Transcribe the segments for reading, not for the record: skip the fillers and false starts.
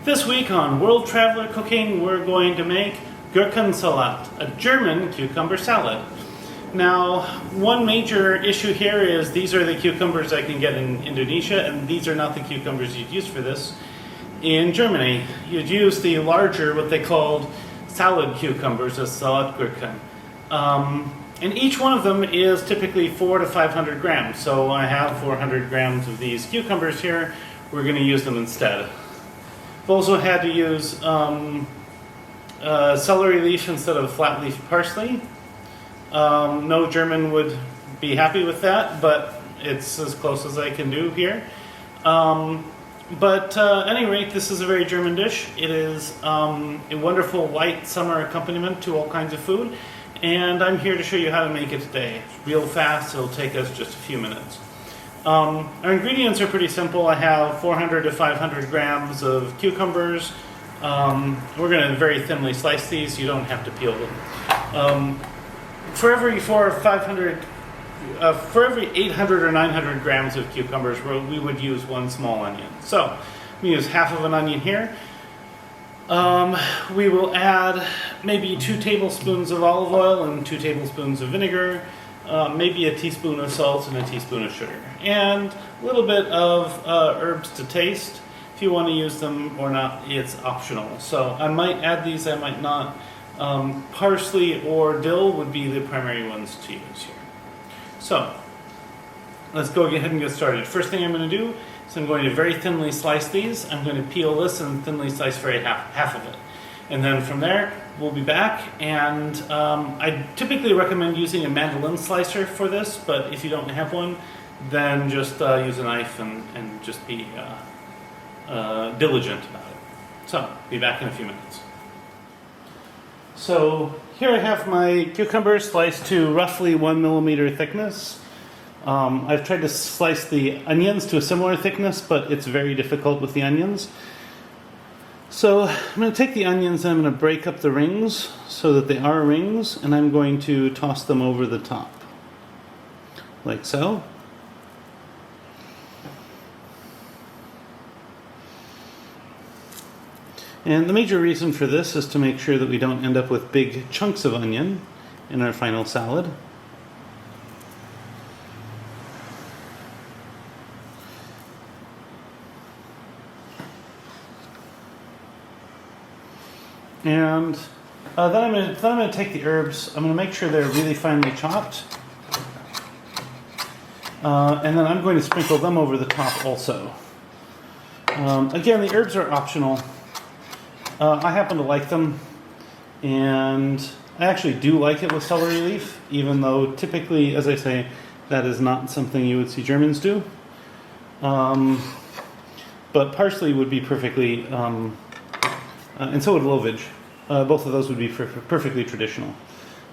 This week on World Traveler Cooking, we're going to make Gurkensalat, a German cucumber salad. Now, one major issue here is these are the cucumbers I can get in Indonesia, and these are not the cucumbers you'd use for this. In Germany, you'd use the larger, what they called salad cucumbers, as Salatgurke. And each one of them is typically 400 to 500 grams. So I have 400 grams of these cucumbers here. We're going to use them instead. I've also had to use celery leaf instead of flat leaf parsley. No German would be happy with that, but it's as close as I can do here. At any rate, this is a very German dish. It is a wonderful light summer accompaniment to all kinds of food, and I'm here to show you how to make it today. It's real fast, it'll take us just a few minutes. Our ingredients are pretty simple. I have 400 to 500 grams of cucumbers. We're going to very thinly slice these. You don't have to peel them. For every 800 or 900 grams of cucumbers, we would use one small onion. So we use half of an onion here. We will add maybe 2 tablespoons of olive oil and 2 tablespoons of vinegar. Maybe a teaspoon of salt and a teaspoon of sugar, and a little bit of herbs to taste. If you want to use them or not, it's optional. So I might add these, I might not. Parsley or dill would be the primary ones to use here. So let's go ahead and get started. First thing I'm going to do is I'm going to very thinly slice these. I'm going to peel this and thinly slice half of it. And then from there, we'll be back, and I typically recommend using a mandolin slicer for this, but if you don't have one, then just use a knife and just be diligent about it. So, be back in a few minutes. So, here I have my cucumbers sliced to roughly 1 millimeter thickness. I've tried to slice the onions to a similar thickness, but it's very difficult with the onions. So I'm going to take the onions and I'm going to break up the rings so that they are rings, and I'm going to toss them over the top, like so. And the major reason for this is to make sure that we don't end up with big chunks of onion in our final salad. And then I'm going to take the herbs. I'm going to make sure they're really finely chopped. And then I'm going to sprinkle them over the top also. Again, the herbs are optional. I happen to like them. And I actually do like it with celery leaf, even though typically, as I say, that is not something you would see Germans do. But parsley would be perfectly... and so would lovage. Both of those would be perfectly traditional.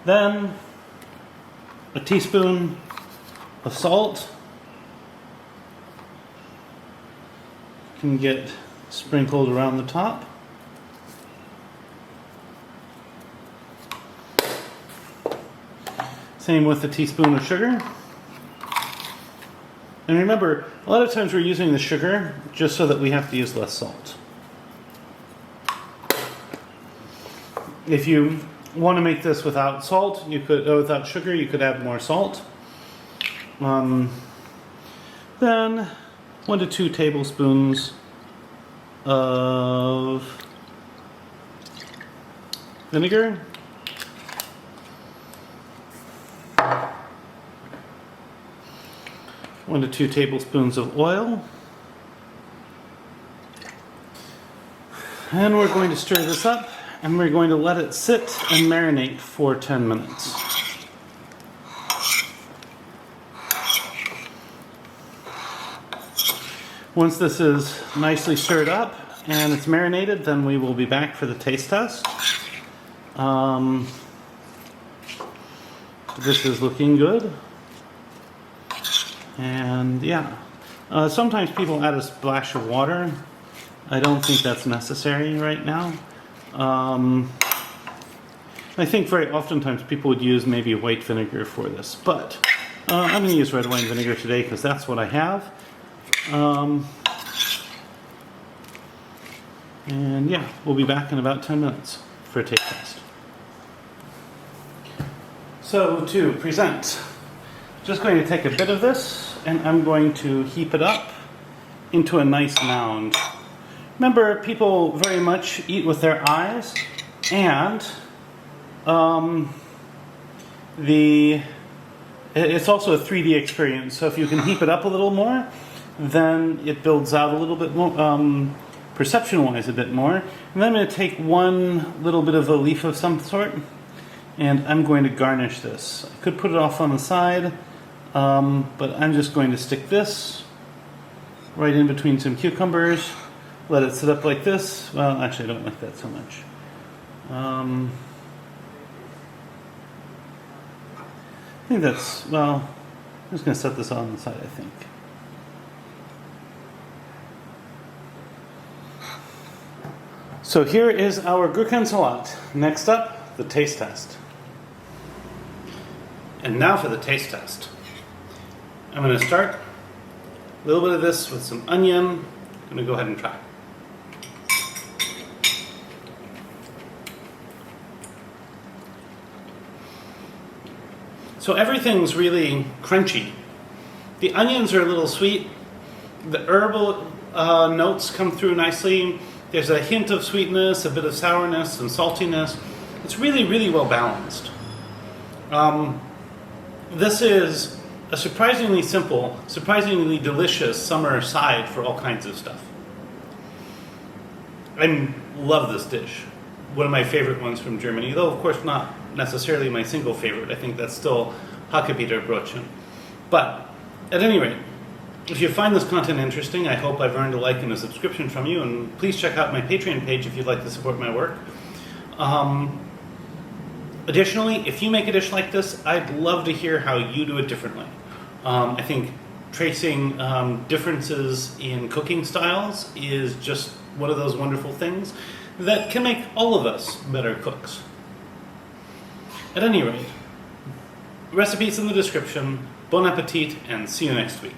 Then a teaspoon of salt can get sprinkled around the top. Same with a teaspoon of sugar. And remember, a lot of times we're using the sugar just so that we have to use less salt. If you want to make this without salt, without sugar, you could add more salt. Then 1 to 2 tablespoons of vinegar. One to 2 tablespoons of oil. And we're going to stir this up. And we're going to let it sit and marinate for 10 minutes. Once this is nicely stirred up and it's marinated, then we will be back for the taste test. This is looking good. And yeah, sometimes people add a splash of water. I don't think that's necessary right now. I think very oftentimes people would use maybe white vinegar for this, but I'm going to use red wine vinegar today because that's what I have. And yeah, we'll be back in about 10 minutes for a taste test. So to present, just going to take a bit of this and I'm going to heap it up into a nice mound. Remember, people very much eat with their eyes, and it's also a 3D experience. So if you can heap it up a little more, then it builds out a little bit more, perception-wise a bit more. And then I'm going to take one little bit of a leaf of some sort, and I'm going to garnish this. I could put it off on the side, but I'm just going to stick this right in between some cucumbers, let it sit up like this. Well, actually I don't like that so much. I think that's, well, I'm just going to set this on the side, I think. So here is our Gurkensalat. Next up, the taste test. And now for the taste test. I'm going to start a little bit of this with some onion. I'm going to go ahead and try. So everything's really crunchy. The onions are a little sweet. The herbal notes come through nicely. There's a hint of sweetness, a bit of sourness and saltiness. It's really, really well balanced. This is a surprisingly simple, surprisingly delicious summer side for all kinds of stuff. I love this dish. One of my favorite ones from Germany, though of course not necessarily my single favorite. I think that's still Hackebitterbrötchen. But at any rate, if you find this content interesting, I hope I've earned a like and a subscription from you, and please check out my Patreon page if you'd like to support my work. Additionally, if you make a dish like this, I'd love to hear how you do it differently. I think tracing differences in cooking styles is just one of those wonderful things that can make all of us better cooks. At any rate, recipes in the description. Bon appetit, and see you next week.